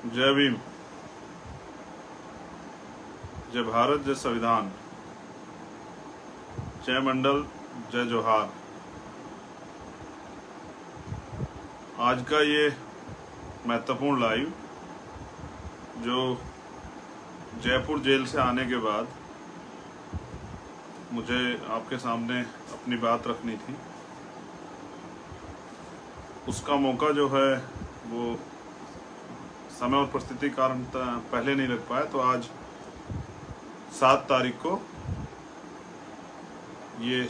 जय भीम, जय भारत, जय संविधान, जय मंडल, जय जोहार। आज का ये महत्वपूर्ण लाइव जो जयपुर जेल से आने के बाद मुझे आपके सामने अपनी बात रखनी थी, उसका मौका जो है वो समय और परिस्थिति कारण पहले नहीं लग पाया। तो आज 7 तारीख को ये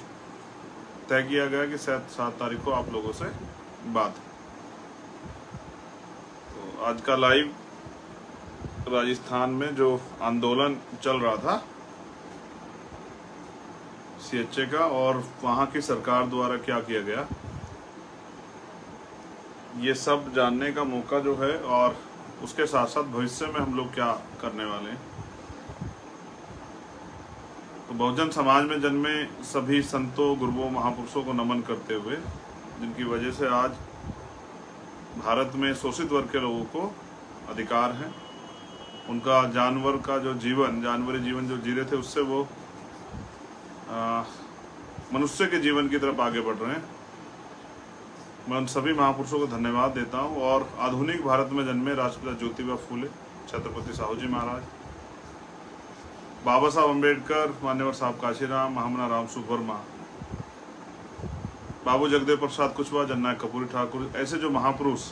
तय किया गया कि 7 तारीख को आप लोगों से बात। तो आज का लाइव राजस्थान में जो आंदोलन चल रहा था सीएचए का और वहां की सरकार द्वारा क्या किया गया, ये सब जानने का मौका जो है, और उसके साथ साथ भविष्य में हम लोग क्या करने वाले हैं। तो बहुजन समाज में जन्मे सभी संतों, गुरुओं, महापुरुषों को नमन करते हुए, जिनकी वजह से आज भारत में शोषित वर्ग के लोगों को अधिकार है, उनका जानवर का जो जीवन, जानवरी जीवन जो जी रहे थे, उससे वो मनुष्य के जीवन की तरफ आगे बढ़ रहे हैं। मैं उन सभी महापुरुषों को धन्यवाद देता हूं। और आधुनिक भारत में जन्मे राष्ट्रपिता ज्योतिबा फूले, छत्रपति साहू जी महाराज, बाबा साहब अम्बेडकर, मान्यवर साहब काशीराम, महामना राम सुवर्मा, बाबू जगदेव प्रसाद कुशवाहा, जननायक कर्पूरी ठाकुर, ऐसे जो महापुरुष,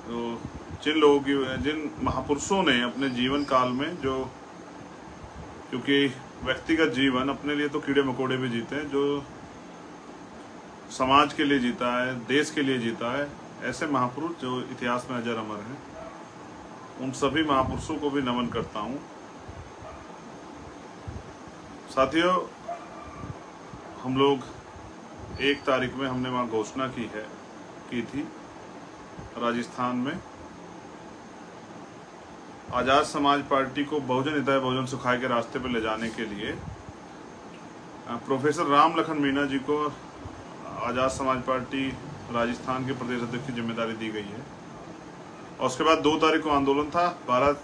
तो जिन महापुरुषों ने अपने जीवन काल में जो, क्योंकि व्यक्तिगत जीवन अपने लिए तो कीड़े मकोड़े भी जीते हैं, जो समाज के लिए जीता है, देश के लिए जीता है, ऐसे महापुरुष जो इतिहास में अजर अमर हैं, उन सभी महापुरुषों को भी नमन करता हूं। साथियों, हम लोग 1 तारीख में हमने वहां घोषणा की थी राजस्थान में, आजाद समाज पार्टी को बहुजन हिताय बहुजन सुखाय के रास्ते पर ले जाने के लिए प्रोफेसर राम लखन मीणा जी को आजाद समाज पार्टी राजस्थान के प्रदेश अध्यक्ष की जिम्मेदारी दी गई है। और उसके बाद 2 तारीख को आंदोलन था। 12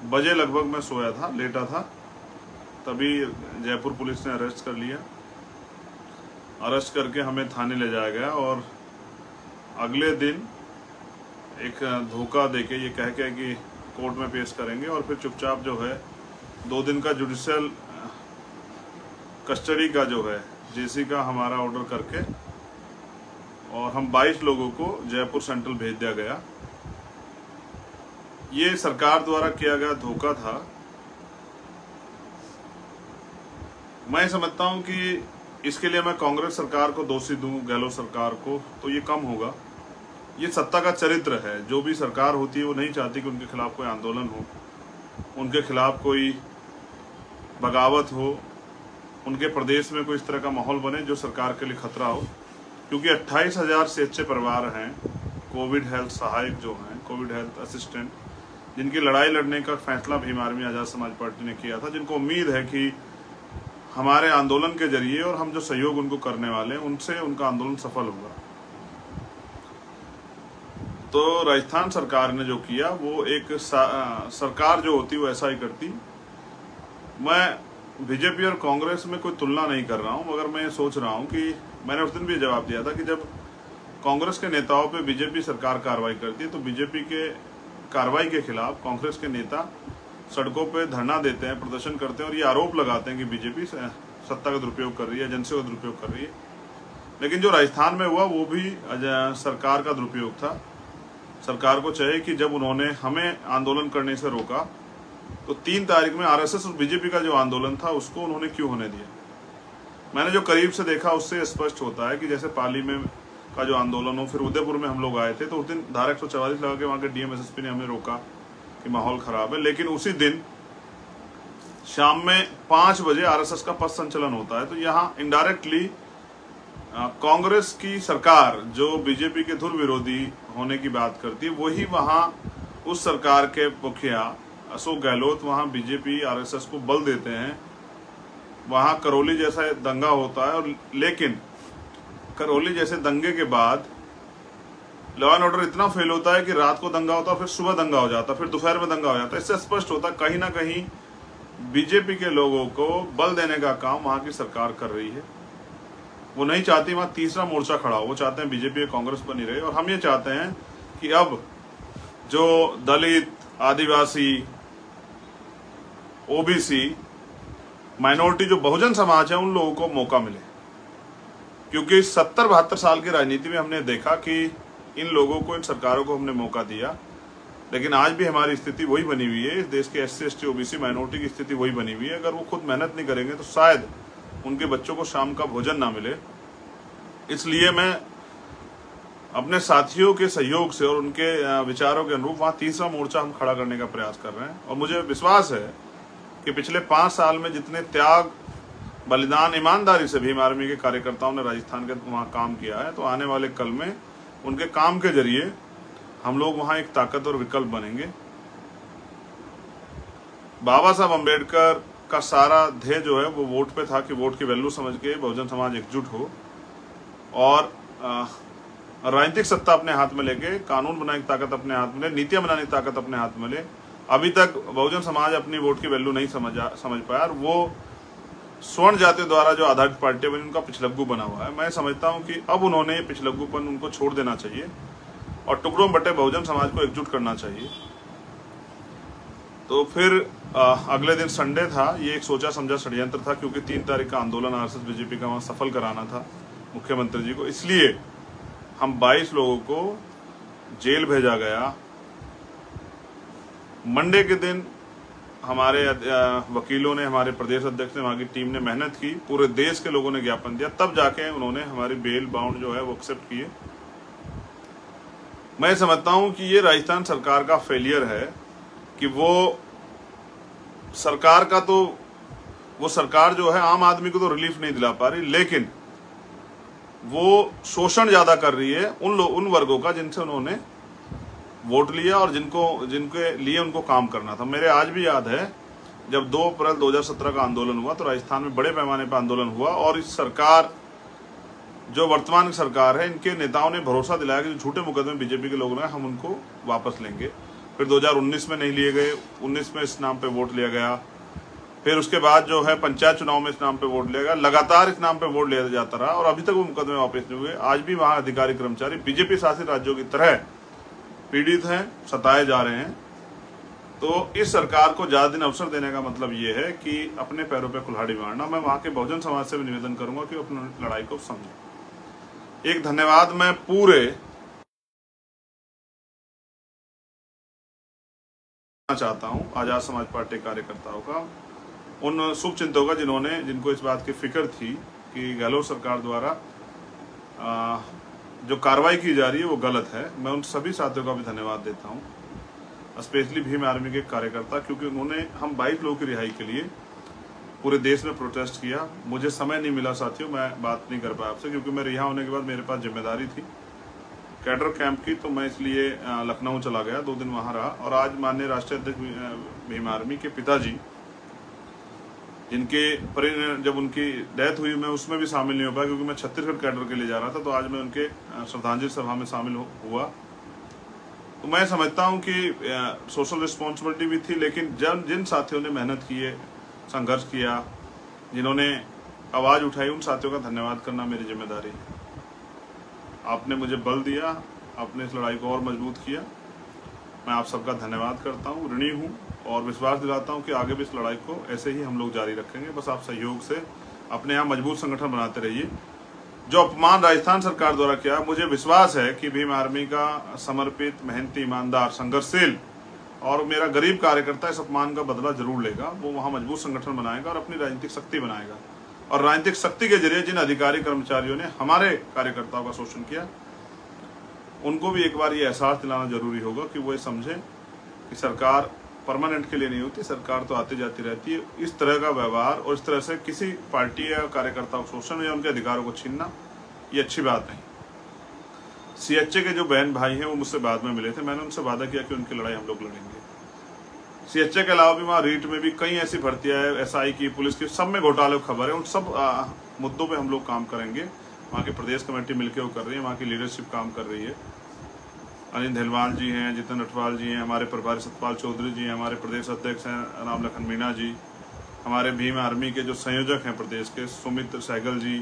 बजे लगभग मैं सोया था, लेटा था, तभी जयपुर पुलिस ने अरेस्ट कर लिया। अरेस्ट करके हमें थाने ले जाया गया और अगले दिन एक धोखा देके ये कह के कि कोर्ट में पेश करेंगे, और फिर चुपचाप जो है 2 दिन का जुडिशियल कस्टडी का जो है जेसी का हमारा ऑर्डर करके, और हम 22 लोगों को जयपुर सेंट्रल भेज दिया गया। ये सरकार द्वारा किया गया धोखा था। मैं समझता हूं कि इसके लिए मैं कांग्रेस सरकार को दोषी दूं, गहलोत सरकार को, तो ये कम होगा। ये सत्ता का चरित्र है। जो भी सरकार होती है वो नहीं चाहती कि उनके खिलाफ कोई आंदोलन हो, उनके खिलाफ कोई बगावत हो, उनके प्रदेश में कोई इस तरह का माहौल बने जो सरकार के लिए खतरा हो। क्योंकि 28,000 से अच्छे परिवार हैं, कोविड हेल्थ सहायक जो हैं, कोविड हेल्थ असिस्टेंट, जिनकी लड़ाई लड़ने का फैसला भीम आर्मी आजाद समाज पार्टी ने किया था, जिनको उम्मीद है कि हमारे आंदोलन के जरिए और हम जो सहयोग उनको करने वाले हैं, उनसे उनका आंदोलन सफल होगा। तो राजस्थान सरकार ने जो किया वो एक सरकार जो होती वो ऐसा ही करती। मैं बीजेपी और कांग्रेस में कोई तुलना नहीं कर रहा हूं, मगर मैं सोच रहा हूं कि मैंने उस दिन भी जवाब दिया था कि जब कांग्रेस के नेताओं पे बीजेपी सरकार कार्रवाई करती है, तो बीजेपी के कार्रवाई के खिलाफ कांग्रेस के नेता सड़कों पे धरना देते हैं, प्रदर्शन करते हैं और ये आरोप लगाते हैं कि बीजेपी सत्ता का दुरुपयोग कर रही है, एजेंसियों का दुरुपयोग कर रही है। लेकिन जो राजस्थान में हुआ वो भी सरकार का दुरुपयोग था। सरकार को चाहिए कि जब उन्होंने हमें आंदोलन करने से रोका, तो 3 तारीख में आरएसएस और बीजेपी का जो आंदोलन था उसको उन्होंने क्यों होने दिया। मैंने जो करीब से देखा उससे स्पष्ट होता है कि जैसे पाली में का जो आंदोलन हो, फिर उदयपुर में हम लोग आए थे, तो उस दिन धारा 144 लगा के वहां के डीएम एसएसपी ने हमें रोका कि माहौल खराब है। लेकिन उसी दिन शाम में 5 बजे आरएसएस का पथ संचलन होता है। तो यहाँ इनडायरेक्टली कांग्रेस की सरकार जो बीजेपी के धुर विरोधी होने की बात करती है, वही वहां उस सरकार के मुखिया अशोक गहलोत वहां बीजेपी आरएसएस को बल देते हैं। वहां करौली जैसा दंगा होता है, और लेकिन करौली जैसे दंगे के बाद लॉ एंड ऑर्डर इतना फेल होता है कि रात को दंगा होता, फिर सुबह दंगा हो जाता, फिर दोपहर में दंगा हो जाता। इससे स्पष्ट होता कहीं ना कहीं बीजेपी के लोगों को बल देने का काम वहां की सरकार कर रही है। वो नहीं चाहती वहां तीसरा मोर्चा खड़ा हो, वो चाहते हैं बीजेपी और कांग्रेस बनी रहे। और हम ये चाहते हैं कि अब जो दलित, आदिवासी, ओबीसी, माइनॉरिटी, जो बहुजन समाज है, उन लोगों को मौका मिले। क्योंकि 70-72 साल की राजनीति में हमने देखा कि इन लोगों को, इन सरकारों को हमने मौका दिया, लेकिन आज भी हमारी स्थिति वही बनी हुई है। इस देश के SC, ST, OBC, माइनॉरिटी की स्थिति वही बनी हुई है। अगर वो खुद मेहनत नहीं करेंगे तो शायद उनके बच्चों को शाम का भोजन ना मिले। इसलिए मैं अपने साथियों के सहयोग से और उनके विचारों के अनुरूप वहां तीसरा मोर्चा हम खड़ा करने का प्रयास कर रहे हैं। और मुझे विश्वास है कि पिछले 5 साल में जितने त्याग, बलिदान, ईमानदारी से भीम आर्मी के कार्यकर्ताओं ने राजस्थान के वहां काम किया है, तो आने वाले कल में उनके काम के जरिए हम लोग वहां एक ताकत और विकल्प बनेंगे। बाबा साहब अम्बेडकर का सारा ध्येय जो है वो वोट पे था कि वोट की वैल्यू समझ के बहुजन समाज एकजुट हो और राजनीतिक सत्ता अपने हाथ में लेके, कानून बनाने की ताकत अपने हाथ में ले, नीतियां बनाने की ताकत अपने हाथ में ले। अभी तक बहुजन समाज अपनी वोट की वैल्यू नहीं समझ पाया और वो स्वर्ण जातियों द्वारा जो आधारित पार्टी बनी, उनका पिछलग्गू बना हुआ है। मैं समझता हूं कि अब उन्होंने पिछलग्गूपन उनको छोड़ देना चाहिए और टुकड़ों बटे बहुजन समाज को एकजुट करना चाहिए। तो फिर अगले दिन संडे था, ये एक सोचा समझा षड्यंत्र था, क्योंकि 3 तारीख का आंदोलन RSS बीजेपी का वहां सफल कराना था मुख्यमंत्री जी को। इसलिए हम 22 लोगों को जेल भेजा गया। मंडे के दिन हमारे वकीलों ने, हमारे प्रदेश अध्यक्ष ने, वहां की टीम ने मेहनत की, पूरे देश के लोगों ने ज्ञापन दिया, तब जाके उन्होंने हमारी बेल बाउंड जो है वो एक्सेप्ट किए। मैं समझता हूं कि ये राजस्थान सरकार का फेलियर है कि वो सरकार जो है आम आदमी को तो रिलीफ नहीं दिला पा रही, लेकिन वो शोषण ज्यादा कर रही है उन वर्गों का जिनसे उन्होंने वोट लिया और जिनके लिए उनको काम करना था। मेरे आज भी याद है जब 2 अप्रैल 2017 का आंदोलन हुआ तो राजस्थान में बड़े पैमाने पर आंदोलन हुआ और इस सरकार, जो वर्तमान सरकार है, इनके नेताओं ने भरोसा दिलाया कि जो झूठे मुकदमे बीजेपी के लोगों ने, हम उनको वापस लेंगे। फिर 2019 में नहीं लिए गए, 19 में इस नाम पे वोट लिया गया, फिर उसके बाद जो है पंचायत चुनाव में इस नाम पे वोट लिया गया, लगातार इस नाम पे वोट लिया जाता रहा और अभी तक वो मुकदमे वापस नहीं हुए। आज भी वहां अधिकारी कर्मचारी बीजेपी शासित राज्यों की तरह पीड़ित हैं, सताए जा रहे हैं। तो इस सरकार को ज्यादा दिन अवसर देने का मतलब ये है कि अपने पैरों पे कुल्हाड़ी मारना। मैं वहां के बहुजन समाज से भी निवेदन करूंगा कि अपनी लड़ाई को समझे। एक धन्यवाद मैं पूरे चाहता हूं आजाद समाज पार्टी कार्यकर्ताओं का, उन शुभचिंतकों का जिनको इस बात की फिक्र थी कि गहलोत सरकार द्वारा जो कार्रवाई की जा रही है वो गलत है। मैं उन सभी साथियों का भी धन्यवाद देता हूं, स्पेशली भीम आर्मी के कार्यकर्ता, क्योंकि उन्होंने हम 22 लोगों की रिहाई के लिए पूरे देश में प्रोटेस्ट किया। मुझे समय नहीं मिला साथियों, मैं बात नहीं कर पाया आपसे, क्योंकि मैं रिहा होने के बाद मेरे पास जिम्मेदारी थी कैडर कैंप की, तो मैं इसलिए लखनऊ चला गया, 2 दिन वहां रहा। और आज माननीय राष्ट्रीय अध्यक्ष भीम आर्मी के पिताजी, जिनके जब उनकी डेथ हुई, मैं उसमें भी शामिल नहीं हो पाया क्योंकि मैं छत्तीसगढ़ कैडर के लिए जा रहा था, तो आज मैं उनके श्रद्धांजलि सभा में शामिल हुआ। तो मैं समझता हूं कि सोशल रिस्पॉन्सिबिलिटी भी थी, लेकिन जिन साथियों ने मेहनत की है, संघर्ष किया, जिन्होंने आवाज उठाई, उन साथियों का धन्यवाद करना मेरी जिम्मेदारी है। आपने मुझे बल दिया, आपने इस लड़ाई को और मजबूत किया, मैं आप सबका धन्यवाद करता हूँ, ऋणी हूँ और विश्वास दिलाता हूँ कि आगे भी इस लड़ाई को ऐसे ही हम लोग जारी रखेंगे। बस आप सहयोग से अपने यहाँ मजबूत संगठन बनाते रहिए। जो अपमान राजस्थान सरकार द्वारा किया, मुझे विश्वास है कि भीम आर्मी का समर्पित, मेहनती, ईमानदार, संघर्षशील और मेरा गरीब कार्यकर्ता इस अपमान का बदला जरूर लेगा। वो वहाँ मजबूत संगठन बनाएगा और अपनी राजनीतिक शक्ति बनाएगा, और राजनीतिक शक्ति के जरिए जिन अधिकारी कर्मचारियों ने हमारे कार्यकर्ताओं का शोषण किया, उनको भी एक बार ये एहसास दिलाना जरूरी होगा कि वो ये समझे कि सरकार परमानेंट के लिए नहीं होती, सरकार तो आती जाती रहती है। इस तरह का व्यवहार और इस तरह से किसी पार्टी या कार्यकर्ता को शोषण या उनके अधिकारों को छीनना, ये अच्छी बात नहीं। CHA के जो बहन भाई हैं वो मुझसे बाद में मिले थे, मैंने उनसे वादा किया कि उनकी लड़ाई हम लोग लड़ेंगे। CHA के अलावा भी वहाँ रीट में भी कई ऐसी भर्तियां है, SI की, पुलिस की, सब में घोटाले खबर है। उन सब मुद्दों पे हम लोग काम करेंगे। वहाँ की प्रदेश कमेटी मिलकर वो कर रही है, वहाँ की लीडरशिप काम कर रही है। अनिल धेलवाल जी हैं, जितेंद्र अठवाल जी हैं, हमारे प्रभारी सतपाल चौधरी जी हैं, हमारे प्रदेश अध्यक्ष हैं राम लखन मीणा जी, हमारे भीम आर्मी के जो संयोजक हैं प्रदेश के सुमित सहगल जी,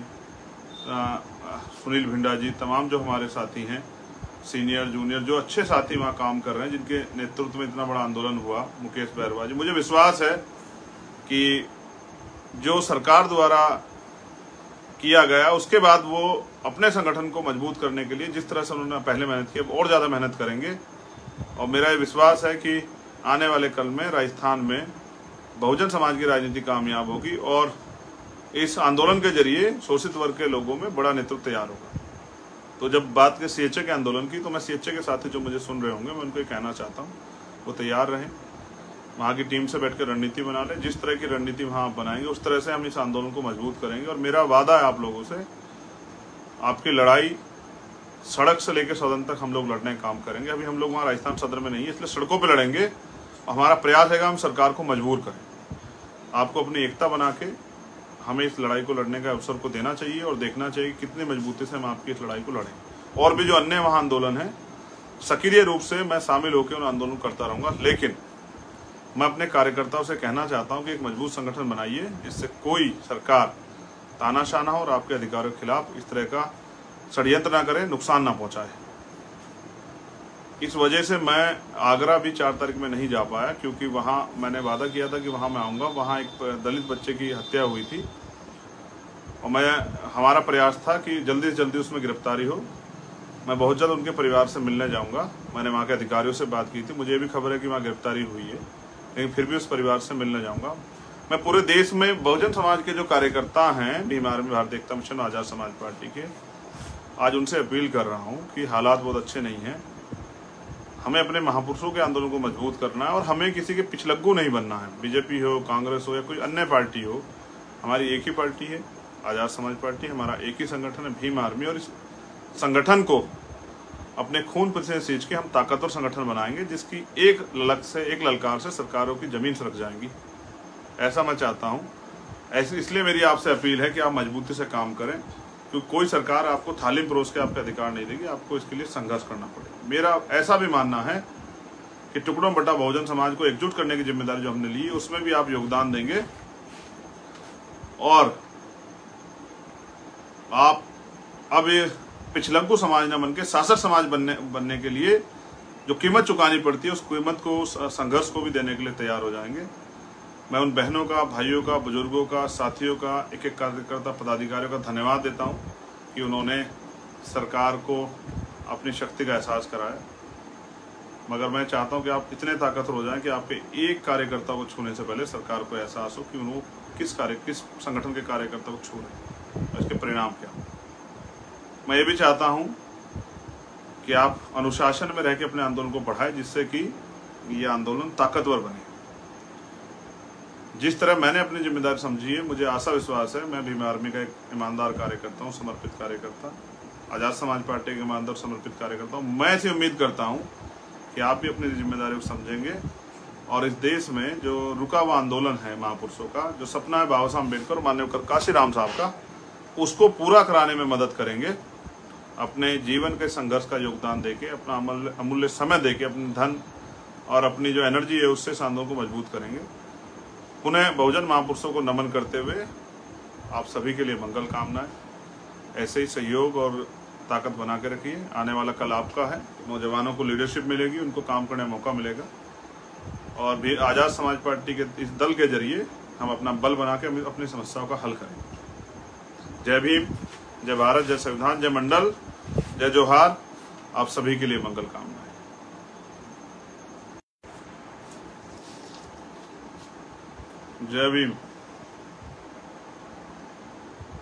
सुनील भिंडा जी, तमाम जो हमारे साथी हैं सीनियर जूनियर जो अच्छे साथी वहाँ काम कर रहे हैं, जिनके नेतृत्व में इतना बड़ा आंदोलन हुआ, मुकेश बैरवा जी, मुझे विश्वास है कि जो सरकार द्वारा किया गया उसके बाद वो अपने संगठन को मजबूत करने के लिए जिस तरह से उन्होंने पहले मेहनत की और ज़्यादा मेहनत करेंगे। और मेरा ये विश्वास है कि आने वाले कल में राजस्थान में बहुजन समाज की राजनीति कामयाब होगी और इस आंदोलन के जरिए शोषित वर्ग के लोगों में बड़ा नेतृत्व तैयार होगा। तो जब बात के सीएचए के आंदोलन की, तो मैं सीएचए के साथी जो मुझे सुन रहे होंगे, मैं उनको ये कहना चाहता हूँ वो तैयार रहें, वहाँ की टीम से बैठकर रणनीति बना लें। जिस तरह की रणनीति वहाँ आप बनाएंगे उस तरह से हम इस आंदोलन को मजबूत करेंगे। और मेरा वादा है आप लोगों से, आपकी लड़ाई सड़क से लेकर सदन तक हम लोग लड़ने का काम करेंगे। अभी हम लोग वहाँ राजस्थान सदर में नहीं है, इसलिए सड़कों पर लड़ेंगे। हमारा प्रयास है हम सरकार को मजबूर करें। आपको अपनी एकता बना के हमें इस लड़ाई को लड़ने का अवसर को देना चाहिए और देखना चाहिए कितनी मजबूती से हम आपकी इस लड़ाई को लड़ें। और भी जो अन्य वहाँ आंदोलन है, सक्रिय रूप से मैं शामिल होकर उन आंदोलन करता रहूँगा। लेकिन मैं अपने कार्यकर्ताओं से कहना चाहता हूँ कि एक मजबूत संगठन बनाइए, जिससे कोई सरकार तानाशाह ना हो और आपके अधिकारों के खिलाफ इस तरह का षड्यंत्र ना करे, नुकसान ना पहुँचाए। इस वजह से मैं आगरा भी 4 तारीख में नहीं जा पाया, क्योंकि वहाँ मैंने वादा किया था कि वहाँ मैं आऊँगा। वहाँ एक दलित बच्चे की हत्या हुई थी और हमारा प्रयास था कि जल्दी से जल्दी उसमें गिरफ्तारी हो। मैं बहुत जल्द उनके परिवार से मिलने जाऊँगा। मैंने वहाँ के अधिकारियों से बात की थी, मुझे भी खबर है कि वहाँ गिरफ्तारी हुई है, लेकिन फिर भी उस परिवार से मिलने जाऊँगा। मैं पूरे देश में बहुजन समाज के जो कार्यकर्ता हैं, भीम आर्मी, भारतीय एकता मिशन, आज़ाद समाज पार्टी के, आज उनसे अपील कर रहा हूँ कि हालात बहुत अच्छे नहीं हैं। हमें अपने महापुरुषों के आंदोलन को मजबूत करना है और हमें किसी के पिछलग्गू नहीं बनना है। बीजेपी हो, कांग्रेस हो या कोई अन्य पार्टी हो, हमारी एक ही पार्टी है, आज़ाद समाज पार्टी। हमारा एक ही संगठन है, भीम आर्मी। और इस संगठन को अपने खून पसीने से सींच के हम ताकतवर संगठन बनाएंगे, जिसकी एक ललकार से सरकारों की जमीन सरक जाएंगी। ऐसा मैं चाहता हूँ। इसलिए मेरी आपसे अपील है कि आप मजबूती से काम करें, क्योंकि कोई सरकार आपको थाली में परोस के आपके अधिकार नहीं देगी। आपको इसके लिए संघर्ष करना पड़ेगा। मेरा ऐसा भी मानना है कि टुकड़ों बटा बहुजन समाज को एकजुट करने की जिम्मेदारी जो हमने ली है, उसमें भी आप योगदान देंगे और आप अब ये पिछलग्गू समाज न बन के शासक समाज बनने के लिए जो कीमत चुकानी पड़ती है, उस कीमत को, संघर्ष को भी देने के लिए तैयार हो जाएंगे। मैं उन बहनों का, भाइयों का, बुजुर्गों का, साथियों का, एक एक कार्यकर्ता, पदाधिकारियों का धन्यवाद देता हूं कि उन्होंने सरकार को अपनी शक्ति का एहसास कराया। मगर मैं चाहता हूं कि आप इतने ताकतवर हो जाएं कि आपके एक कार्यकर्ता को छूने से पहले सरकार को एहसास हो कि उन्होंने किस संगठन के कार्यकर्ता को छू रहे हैं, इसके परिणाम क्या। मैं ये भी चाहता हूं कि आप अनुशासन में रह के अपने आंदोलन को बढ़ाएं, जिससे कि ये आंदोलन ताकतवर बने। जिस तरह मैंने अपनी जिम्मेदारी समझी है, मुझे आशा विश्वास है, मैं भीम आर्मी का एक ईमानदार कार्यकर्ता हूँ, समर्पित कार्यकर्ता, आज़ाद समाज पार्टी के ईमानदार समर्पित कार्यकर्ता हूँ। मैं ऐसी उम्मीद करता हूँ कि आप भी अपनी जिम्मेदारी को समझेंगे और इस देश में जो रुका हुआ आंदोलन है महापुरुषों का, जो सपना है बाबा साहब अम्बेडकर और माननीय काशीराम साहब का, उसको पूरा कराने में मदद करेंगे। अपने जीवन के संघर्ष का योगदान देके, अपना अमूल्य समय देके, अपने धन और अपनी जो एनर्जी है उससे इस आंदोलन को मजबूत करेंगे। पुनः बहुजन महापुरुषों को नमन करते हुए आप सभी के लिए मंगल कामनाएं। ऐसे ही सहयोग और ताकत बना के रखिए। आने वाला कल आपका है। नौजवानों को लीडरशिप मिलेगी, उनको काम करने का मौका मिलेगा और भी आज़ाद समाज पार्टी के इस दल के जरिए हम अपना बल बना के अपनी समस्याओं का हल करेंगे। जय भीम, जय भारत, जय संविधान, जय मंडल, जय जोहार। आप सभी के लिए मंगल कामनाएं। जय भीम,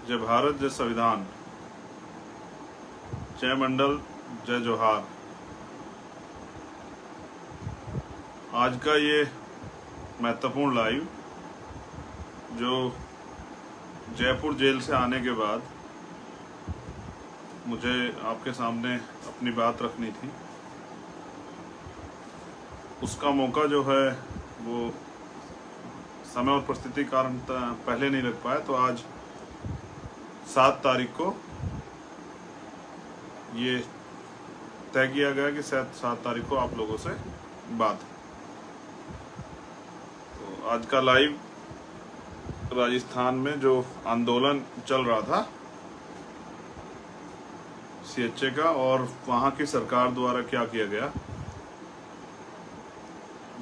जय भारत, जय संविधान, जय मंडल, जय जोहार। आज का ये महत्वपूर्ण लाइव जो जयपुर जेल से आने के बाद मुझे आपके सामने अपनी बात रखनी थी, उसका मौका जो है वो समय और परिस्थिति कारण पहले नहीं लग पाया। तो आज 7 तारीख को ये तय किया गया कि 7 तारीख को आप लोगों से बात। तो आज का लाइव राजस्थान में जो आंदोलन चल रहा था CHA का, और वहां की सरकार द्वारा क्या किया गया,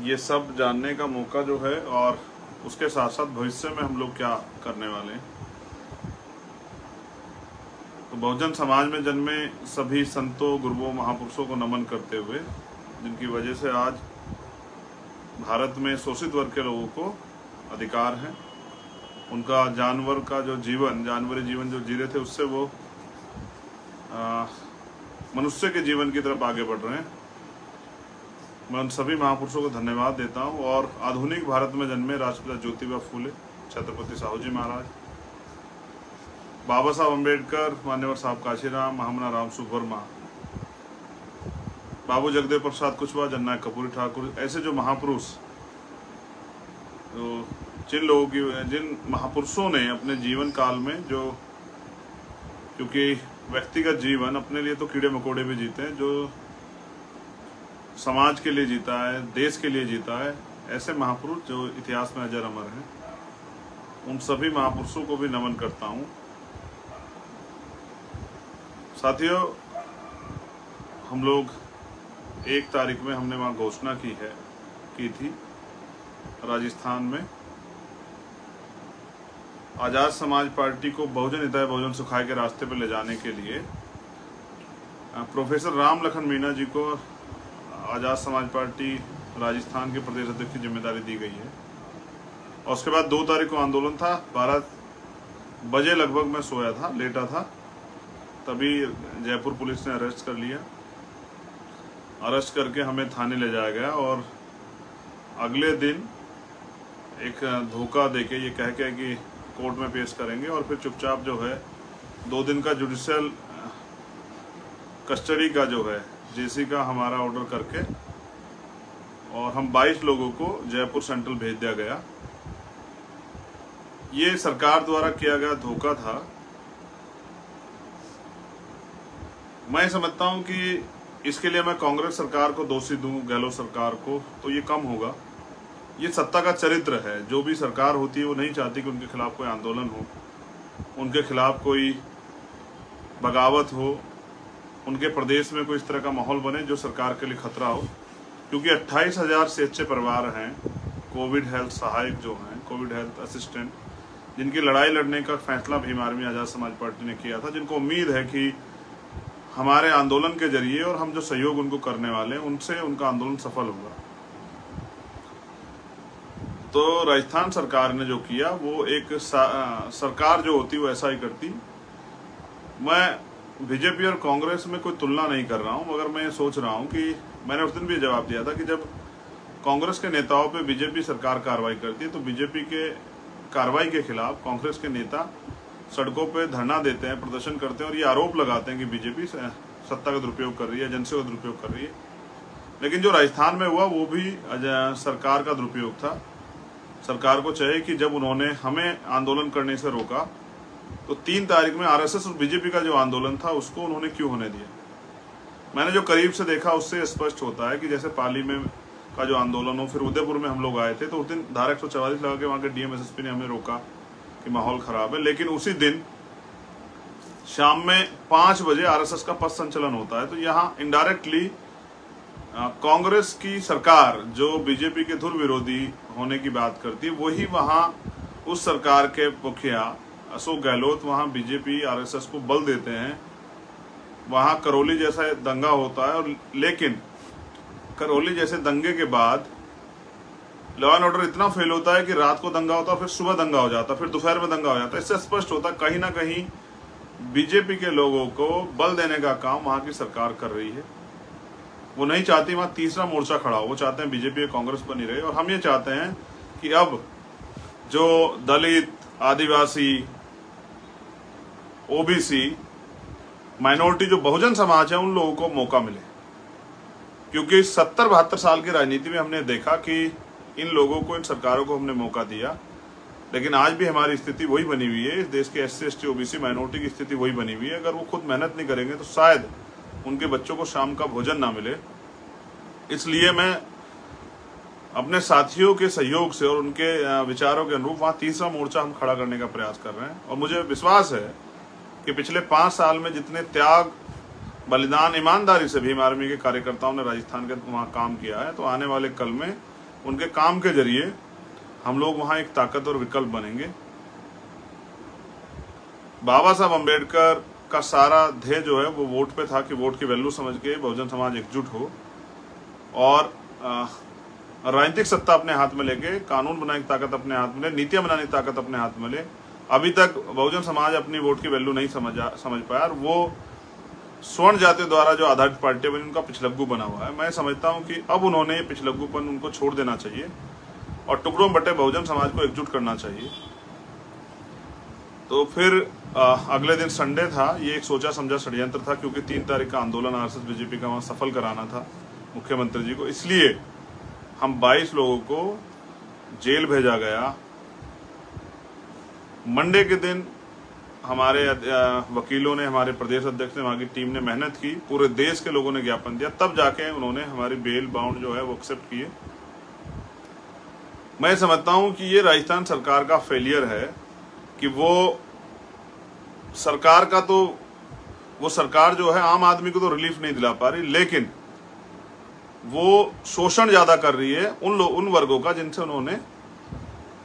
ये सब जानने का मौका जो है, और उसके साथ साथ भविष्य में हम लोग क्या करने वाले हैं। तो बहुजन समाज में जन्मे सभी संतों, गुरुओं, महापुरुषों को नमन करते हुए, जिनकी वजह से आज भारत में शोषित वर्ग के लोगों को अधिकार है, उनका जानवर का जो जीवन, जानवरी जीवन जो जी रहे थे, उससे वो मनुष्य के जीवन की तरफ आगे बढ़ रहे हैं। मैं उन सभी महापुरुषों को धन्यवाद देता हूं, और आधुनिक भारत में जन्मे राष्ट्रपिता ज्योतिबा फूले, छत्रपति साहू जी महाराज, बाबा साहब अम्बेडकर, मान्यवर साहब काशीराम, महामना रामसुख वर्मा, बाबू जगदेव प्रसाद कुशवाहा, जननायक कर्पूरी ठाकुर, ऐसे जो महापुरुष, तो जिन महापुरुषों ने अपने जीवन काल में जो, क्योंकि व्यक्तिगत जीवन अपने लिए तो कीड़े मकोड़े भी जीते हैं, जो समाज के लिए जीता है, देश के लिए जीता है, ऐसे महापुरुष जो इतिहास में अजर अमर हैं, उन सभी महापुरुषों को भी नमन करता हूं। साथियों, हम लोग 1 तारीख में हमने वहां घोषणा की थी राजस्थान में, आजाद समाज पार्टी को बहुजन हिताय बहुजन सुखाय के रास्ते पर ले जाने के लिए प्रोफेसर राम लखन मीणा जी को आजाद समाज पार्टी राजस्थान के प्रदेश अध्यक्ष की जिम्मेदारी दी गई है। और उसके बाद 2 तारीख को आंदोलन था। 12 बजे लगभग मैं सोया था, लेटा था, तभी जयपुर पुलिस ने अरेस्ट कर लिया। अरेस्ट करके हमें थाने ले जाया गया, और अगले दिन एक धोखा देके ये कह के कि कोर्ट में पेश करेंगे, और फिर चुपचाप जो है 2 दिन का जुडिशियल कस्टडी का जो है जेसी का हमारा ऑर्डर करके, और हम 22 लोगों को जयपुर सेंट्रल भेज दिया गया। ये सरकार द्वारा किया गया धोखा था। मैं समझता हूं कि इसके लिए मैं कांग्रेस सरकार को दोषी दूं, गहलोत सरकार को, तो ये कम होगा। ये सत्ता का चरित्र है। जो भी सरकार होती है वो नहीं चाहती कि उनके खिलाफ कोई आंदोलन हो, उनके खिलाफ कोई बगावत हो, उनके प्रदेश में कोई इस तरह का माहौल बने जो सरकार के लिए खतरा हो। क्योंकि 28,000 CHA परिवार हैं, कोविड हेल्थ सहायक जो हैं, कोविड हेल्थ असिस्टेंट, जिनकी लड़ाई लड़ने का फैसला भीम आर्मी आजाद समाज पार्टी ने किया था, जिनको उम्मीद है कि हमारे आंदोलन के जरिए और हम जो सहयोग उनको करने वाले हैं, उनसे उनका आंदोलन सफल होगा। तो राजस्थान सरकार ने जो किया, वो एक सरकार जो होती वो ऐसा ही करती। मैं बीजेपी और कांग्रेस में कोई तुलना नहीं कर रहा हूं, मगर मैं ये सोच रहा हूं कि मैंने उस दिन भी जवाब दिया था कि जब कांग्रेस के नेताओं पे बीजेपी सरकार कार्रवाई करती है, तो बीजेपी के कार्रवाई के खिलाफ कांग्रेस के नेता सड़कों पे धरना देते हैं, प्रदर्शन करते हैं, और ये आरोप लगाते हैं कि बीजेपी सत्ता का दुरुपयोग कर रही है, एजेंसी का दुरुपयोग कर रही है। लेकिन जो राजस्थान में हुआ वो भी सरकार का दुरुपयोग था। सरकार को चाहिए कि जब उन्होंने हमें आंदोलन करने से रोका, तो 3 तारीख में RSS और बीजेपी का जो आंदोलन था उसको उन्होंने क्यों होने दिया। मैंने जो करीब से देखा उससे स्पष्ट होता है कि जैसे पाली में का जो आंदोलन हो, फिर उदयपुर में हम लोग आए थे, तो उस दिन धारा 144 लगा के वहां के DM SSP ने हमें रोका कि माहौल खराब है। लेकिन उसी दिन शाम में 5 बजे RSS का पथ संचलन होता है। तो यहाँ इनडायरेक्टली कांग्रेस की सरकार जो बीजेपी के धुर विरोधी होने की बात करती है, वही वहां उस सरकार के मुखिया अशोक गहलोत वहां बीजेपी RSS को बल देते हैं। वहां करौली जैसा दंगा होता है, और लेकिन करौली जैसे दंगे के बाद लॉ एंड ऑर्डर इतना फेल होता है कि रात को दंगा होता है, फिर सुबह दंगा हो जाता है, फिर दोपहर में दंगा हो जाता है। इससे स्पष्ट होता है कहीं ना कहीं बीजेपी के लोगों को बल देने का काम वहां की सरकार कर रही है। वो नहीं चाहती वहां तीसरा मोर्चा खड़ा हो, वो चाहते हैं बीजेपी और कांग्रेस बनी रहे। और हम ये चाहते हैं कि अब जो दलित, आदिवासी, OBC, माइनॉरिटी, जो बहुजन समाज है, उन लोगों को मौका मिले। क्योंकि 70-72 साल की राजनीति में हमने देखा कि इन लोगों को, इन सरकारों को हमने मौका दिया, लेकिन आज भी हमारी स्थिति वही बनी हुई है। इस देश के SC, ST, OBC माइनॉरिटी की स्थिति वही बनी हुई है। अगर वो खुद मेहनत नहीं करेंगे तो शायद उनके बच्चों को शाम का भोजन ना मिले। इसलिए मैं अपने साथियों के सहयोग से और उनके विचारों के अनुरूप वहाँ तीसरा मोर्चा हम खड़ा करने का प्रयास कर रहे हैं। और मुझे विश्वास है कि पिछले 5 साल में जितने त्याग, बलिदान, ईमानदारी से भीम आर्मी के कार्यकर्ताओं ने राजस्थान के वहाँ काम किया है, तो आने वाले कल में उनके काम के जरिए हम लोग वहाँ एक ताकत और विकल्प बनेंगे। बाबा साहब अम्बेडकर का सारा ध्येय जो है वो वोट पे था कि वोट की वैल्यू समझ के बहुजन समाज एकजुट हो और राजनीतिक सत्ता अपने हाथ में लेके, कानून बनाने की ताकत अपने हाथ में ले, नीतियां बनाने की ताकत अपने हाथ में ले। अभी तक बहुजन समाज अपनी वोट की वैल्यू नहीं समझ पाया और वो स्वर्ण जाति द्वारा जो आधारित पार्टी बनी उनका पिछलग्गू बना हुआ है। मैं समझता हूं कि अब उन्होंने पिछलग्गूपन उनको छोड़ देना चाहिए और टुकड़ों में बटे बहुजन समाज को एकजुट करना चाहिए। तो फिर अगले दिन संडे था, ये एक सोचा समझा षड्यंत्र था, क्योंकि 3 तारीख का आंदोलन आरएसएस बीजेपी का वहां सफल कराना था मुख्यमंत्री जी को। इसलिए हम 22 लोगों को जेल भेजा गया। मंडे के दिन हमारे वकीलों ने, हमारे प्रदेश अध्यक्ष ने, वहां की टीम ने मेहनत की, पूरे देश के लोगों ने ज्ञापन दिया, तब जाके उन्होंने हमारी बेल बाउंड जो है वो एक्सेप्ट किए। मैं समझता हूं कि ये राजस्थान सरकार का फेलियर है कि वो सरकार का, तो वो सरकार जो है आम आदमी को तो रिलीफ नहीं दिला पा रही, लेकिन वो शोषण ज्यादा कर रही है उन वर्गों का जिनसे उन्होंने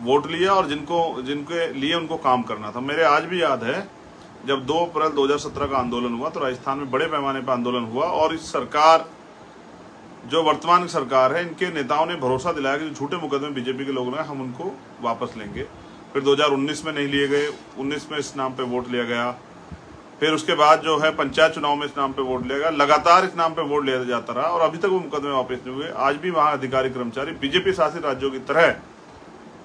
वोट लिया और जिनके लिए उनको काम करना था। मेरे आज भी याद है जब 2 अप्रैल 2017 का आंदोलन हुआ तो राजस्थान में बड़े पैमाने पर आंदोलन हुआ और इस सरकार, जो वर्तमान सरकार है, इनके नेताओं ने भरोसा दिलाया कि जो झूठे मुकदमे बीजेपी के लोगों ने, हम उनको वापस लेंगे। फिर 2019 में नहीं लिए गए, 19 में इस नाम पे वोट लिया गया, फिर उसके बाद जो है पंचायत चुनाव में इस नाम पे वोट लिया गया, लगातार इस नाम पे वोट लिया जाता रहा और अभी तक वो मुकदमे वापस नहीं हुए। आज भी वहां अधिकारी कर्मचारी बीजेपी शासित राज्यों की तरह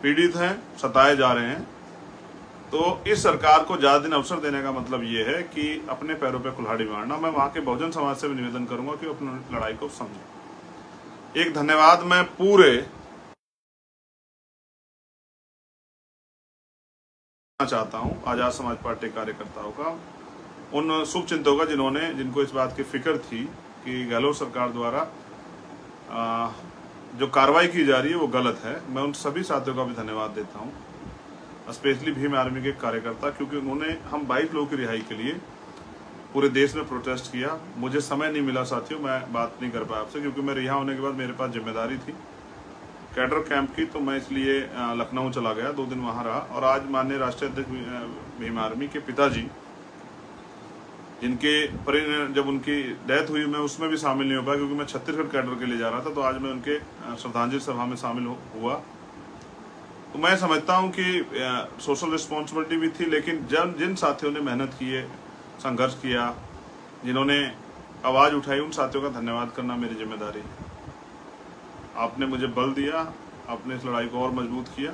पीड़ित हैं, सताए जा रहे हैं। तो इस सरकार को ज्यादा दिन अवसर देने का मतलब ये है कि अपने पैरों पे कुल्हाड़ी मारना। मैं वहां के बहुजन समाज से भी निवेदन करूंगा कि अपनी लड़ाई को समझे। एक धन्यवाद मैं पूरे चाहता हूं आजाद समाज पार्टी कार्यकर्ताओं का, उन शुभचिंतकों का जिनको इस बात की फिक्र थी कि गहलोत सरकार द्वारा जो कार्रवाई की जा रही है वो गलत है। मैं उन सभी साथियों का भी धन्यवाद देता हूं, स्पेशली भीम आर्मी के कार्यकर्ता, क्योंकि उन्होंने हम 22 लोगों की रिहाई के लिए पूरे देश में प्रोटेस्ट किया। मुझे समय नहीं मिला साथियों, मैं बात नहीं कर पाया आपसे, क्योंकि मैं रिहा होने के बाद मेरे पास जिम्मेदारी थी कैडर कैंप की, तो मैं इसलिए लखनऊ चला गया, 2 दिन वहां रहा। और आज माननीय राष्ट्रीय अध्यक्ष भीम आर्मी के पिताजी, जिनके जब उनकी डेथ हुई, मैं उसमें भी शामिल नहीं हो पाया क्योंकि मैं छत्तीसगढ़ कैडर के लिए जा रहा था, तो आज मैं उनके श्रद्धांजलि सभा में शामिल हुआ। तो मैं समझता हूं कि सोशल रिस्पॉन्सिबिलिटी भी थी, लेकिन जिन साथियों ने मेहनत की है, संघर्ष किया, जिन्होंने आवाज उठाई, उन साथियों का धन्यवाद करना मेरी जिम्मेदारी है। आपने मुझे बल दिया, आपने इस लड़ाई को और मजबूत किया।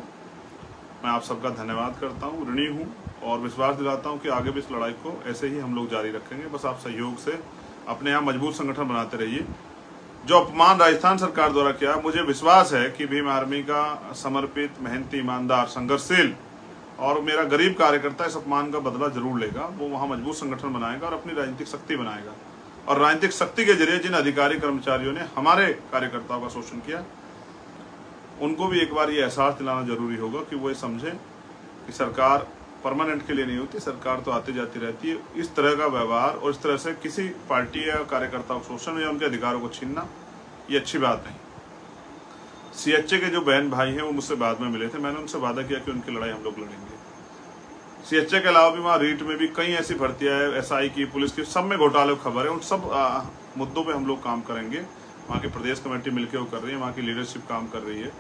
मैं आप सबका धन्यवाद करता हूँ, ऋणी हूँ और विश्वास दिलाता हूँ कि आगे भी इस लड़ाई को ऐसे ही हम लोग जारी रखेंगे। बस आप सहयोग से अपने यहाँ मजबूत संगठन बनाते रहिए। जो अपमान राजस्थान सरकार द्वारा किया, मुझे विश्वास है कि भीम आर्मी का समर्पित, मेहनती, ईमानदार, संघर्षशील और मेरा गरीब कार्यकर्ता इस अपमान का बदला जरूर लेगा। वो वहाँ मजबूत संगठन बनाएगा और अपनी राजनीतिक शक्ति बनाएगा। और राजनीतिक शक्ति के जरिए जिन अधिकारी कर्मचारियों ने हमारे कार्यकर्ताओं का शोषण किया, उनको भी एक बार ये एहसास दिलाना जरूरी होगा कि वो ये समझे कि सरकार परमानेंट के लिए नहीं होती, सरकार तो आती जाती रहती है। इस तरह का व्यवहार और इस तरह से किसी पार्टी या कार्यकर्ता को शोषण या उनके अधिकारों को छीनना, ये अच्छी बात नहीं। सीएचए के जो बहन भाई हैं वो मुझसे बाद में मिले थे, मैंने उनसे वादा किया कि उनकी लड़ाई हम लोग लड़ेंगे। सीएचए के अलावा भी वहाँ रीट में भी कई ऐसी भर्तियां है, एसआई की, पुलिस की, सब में घोटाले खबर है। उन सब मुद्दों पे हम लोग काम करेंगे। वहाँ की प्रदेश कमेटी मिलकर वो कर रही है, वहाँ की लीडरशिप काम कर रही है।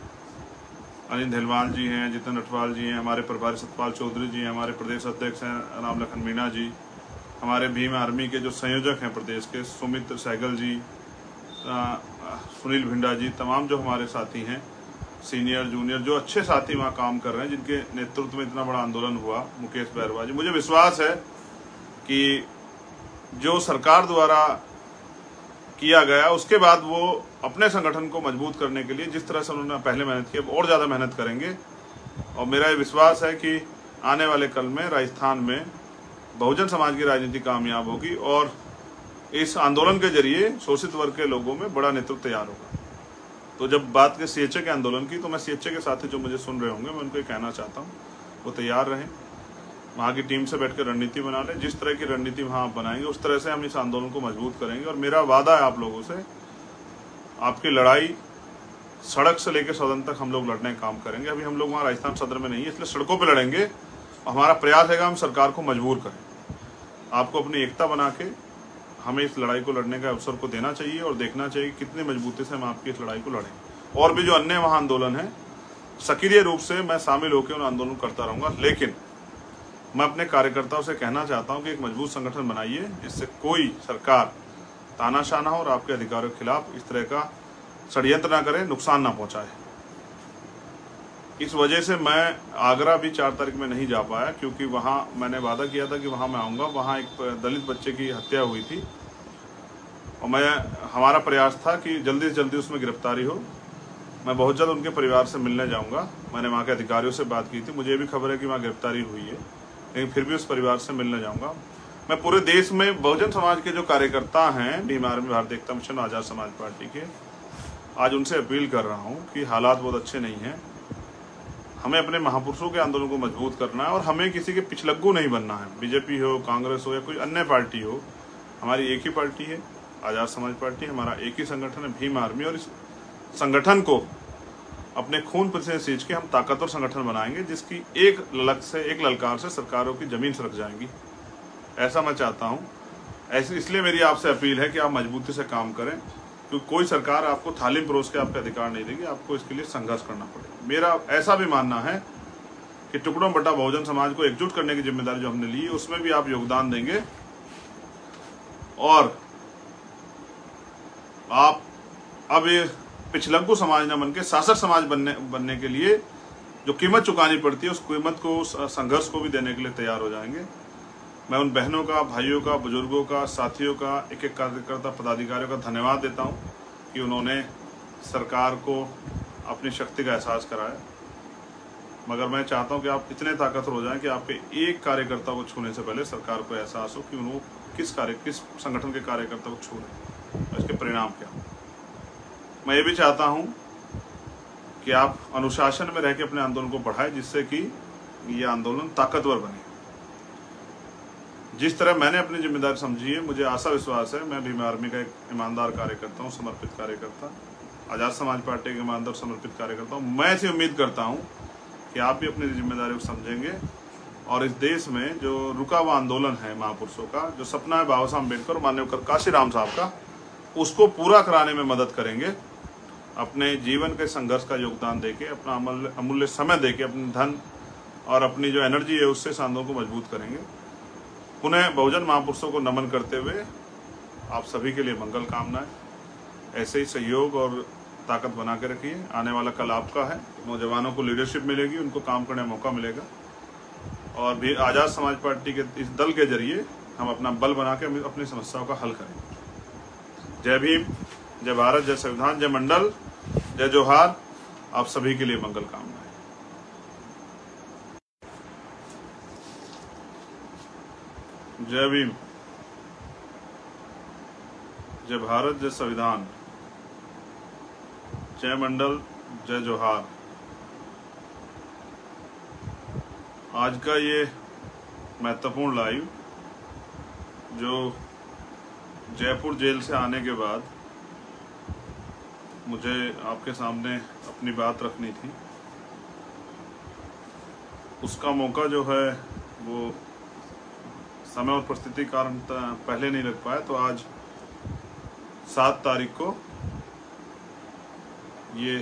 अनिल ढेलवाल जी हैं, जितन अटवाल जी हैं, हमारे प्रभारी सतपाल चौधरी जी हैं, हमारे प्रदेश अध्यक्ष हैं राम लखन मीणा जी, हमारे भीम आर्मी के जो संयोजक हैं प्रदेश के सुमित सहगल जी, सुनील भिंडा जी, तमाम जो हमारे साथी हैं, सीनियर जूनियर जो अच्छे साथी वहाँ काम कर रहे हैं, जिनके नेतृत्व में इतना बड़ा आंदोलन हुआ, मुकेश बैरवा जी। मुझे विश्वास है कि जो सरकार द्वारा किया गया उसके बाद वो अपने संगठन को मजबूत करने के लिए जिस तरह से उन्होंने पहले मेहनत की, और ज़्यादा मेहनत करेंगे। और मेरा ये विश्वास है कि आने वाले कल में राजस्थान में बहुजन समाज की राजनीति कामयाब होगी और इस आंदोलन के जरिए शोषित वर्ग के लोगों में बड़ा नेतृत्व तैयार होगा। तो जब बात के सीएचए के आंदोलन की, तो मैं सीएचए के साथी जो मुझे सुन रहे होंगे, मैं उनको ये कहना चाहता हूँ वो तैयार रहें, वहाँ की टीम से बैठकर रणनीति बना लें। जिस तरह की रणनीति वहाँ आप बनाएंगे उस तरह से हम इस आंदोलन को मजबूत करेंगे। और मेरा वादा है आप लोगों से, आपकी लड़ाई सड़क से लेकर सदन तक हम लोग लड़ने का काम करेंगे। अभी हम लोग वहाँ राजस्थान सदर में नहीं है, इसलिए सड़कों पर लड़ेंगे। हमारा प्रयास है हम सरकार को मजबूर करें। आपको अपनी एकता बना के हमें इस लड़ाई को लड़ने का अवसर को देना चाहिए और देखना चाहिए कि कितनी मजबूती से हम आपकी इस लड़ाई को लड़ें। और भी जो अन्य वहाँ आंदोलन है, सक्रिय रूप से मैं शामिल होकर उन आंदोलन करता रहूँगा। लेकिन मैं अपने कार्यकर्ताओं से कहना चाहता हूँ कि एक मजबूत संगठन बनाइए, जिससे कोई सरकार तानाशाह ना हो और आपके अधिकारियों के खिलाफ इस तरह का षड्यंत्र ना करे, नुकसान ना पहुँचाए। इस वजह से मैं आगरा भी 4 तारीख में नहीं जा पाया, क्योंकि वहाँ मैंने वादा किया था कि वहाँ मैं आऊँगा। वहाँ एक दलित बच्चे की हत्या हुई थी और हमारा प्रयास था कि जल्दी से जल्दी उसमें गिरफ्तारी हो। मैं बहुत जल्द उनके परिवार से मिलने जाऊँगा। मैंने वहाँ के अधिकारियों से बात की थी, मुझे भी खबर है कि वहाँ गिरफ्तारी हुई है, लेकिन फिर भी उस परिवार से मिलने जाऊँगा। मैं पूरे देश में बहुजन समाज के जो कार्यकर्ता हैं, भीम आर्मी, भारतीय एकता मिशन, आज़ाद समाज पार्टी के, आज उनसे अपील कर रहा हूँ कि हालात बहुत अच्छे नहीं हैं। हमें अपने महापुरुषों के आंदोलन को मजबूत करना है और हमें किसी के पिछलग्गू नहीं बनना है। बीजेपी हो, कांग्रेस हो या कोई अन्य पार्टी हो, हमारी एक ही पार्टी है, आज़ाद समाज पार्टी। हमारा एक ही संगठन है, भीम आर्मी। और इस संगठन को अपने खून पसीने सींच के हम ताकतवर संगठन बनाएंगे, जिसकी एक ललकार से सरकारों की जमीन सरक जाएंगी। ऐसा मैं चाहता हूँ। इसलिए मेरी आपसे अपील है कि आप मजबूती से काम करें, क्योंकि कोई सरकार आपको थाली में परोस के आपके अधिकार नहीं देगी। आपको इसके लिए संघर्ष करना पड़ेगा। मेरा ऐसा भी मानना है कि टुकड़ों बटा बहुजन समाज को एकजुट करने की जिम्मेदारी जो हमने ली है, उसमें भी आप योगदान देंगे। और आप अब ये पिछलग्गू समाज न बन के शासक समाज बनने के लिए जो कीमत चुकानी पड़ती है, उस कीमत को, उस संघर्ष को भी देने के लिए तैयार हो जाएंगे। मैं उन बहनों का, भाइयों का, बुजुर्गों का, साथियों का, एक एक कार्यकर्ता, पदाधिकारियों का धन्यवाद देता हूं कि उन्होंने सरकार को अपनी शक्ति का एहसास कराया। मगर मैं चाहता हूं कि आप इतने ताकतवर हो जाएं कि आपके एक कार्यकर्ता को छूने से पहले सरकार को एहसास हो कि उन्होंने किस संगठन के कार्यकर्ता को छू रहे हैं, इसके परिणाम क्या। मैं ये भी चाहता हूँ कि आप अनुशासन में रह के अपने आंदोलन को बढ़ाएं, जिससे कि ये आंदोलन ताकतवर बने। जिस तरह मैंने अपनी जिम्मेदारी समझी है, मुझे आशा विश्वास है, मैं भीम आर्मी का एक ईमानदार कार्यकर्ता हूँ, समर्पित कार्यकर्ता, आज़ाद समाज पार्टी के ईमानदार समर्पित कार्यकर्ता हूँ। मैं ऐसी उम्मीद करता हूँ कि आप भी अपनी जिम्मेदारी को समझेंगे और इस देश में जो रुका हुआ आंदोलन है महापुरुषों का, जो सपना है बाबा साहब अम्बेडकर, माननीय काशीराम साहब का, उसको पूरा कराने में मदद करेंगे। अपने जीवन के संघर्ष का योगदान देके, अपना अमूल्य समय देके, अपने धन और अपनी जो एनर्जी है उससे इस आंदोलन को मजबूत करेंगे। पुनः बहुजन महापुरुषों को नमन करते हुए आप सभी के लिए मंगल कामनाएं। ऐसे ही सहयोग और ताकत बना के रखिए। आने वाला कल आपका है। नौजवानों को लीडरशिप मिलेगी, उनको काम करने का मौका मिलेगा और भी आज़ाद समाज पार्टी के इस दल के जरिए हम अपना बल बना के अपनी समस्याओं का हल करेंगे। जय भीम, जय भारत, जय संविधान, जय मंडल, जय जोहार। आप सभी के लिए मंगल कामनाएं। जय भीम, जय भारत, जय संविधान, जय मंडल, जय जोहार। आज का ये महत्वपूर्ण लाइव जो जयपुर जेल से आने के बाद मुझे आपके सामने अपनी बात रखनी थी, उसका मौका जो है वो समय और परिस्थिति कारण पहले नहीं लग पाया। तो आज 7 तारीख को ये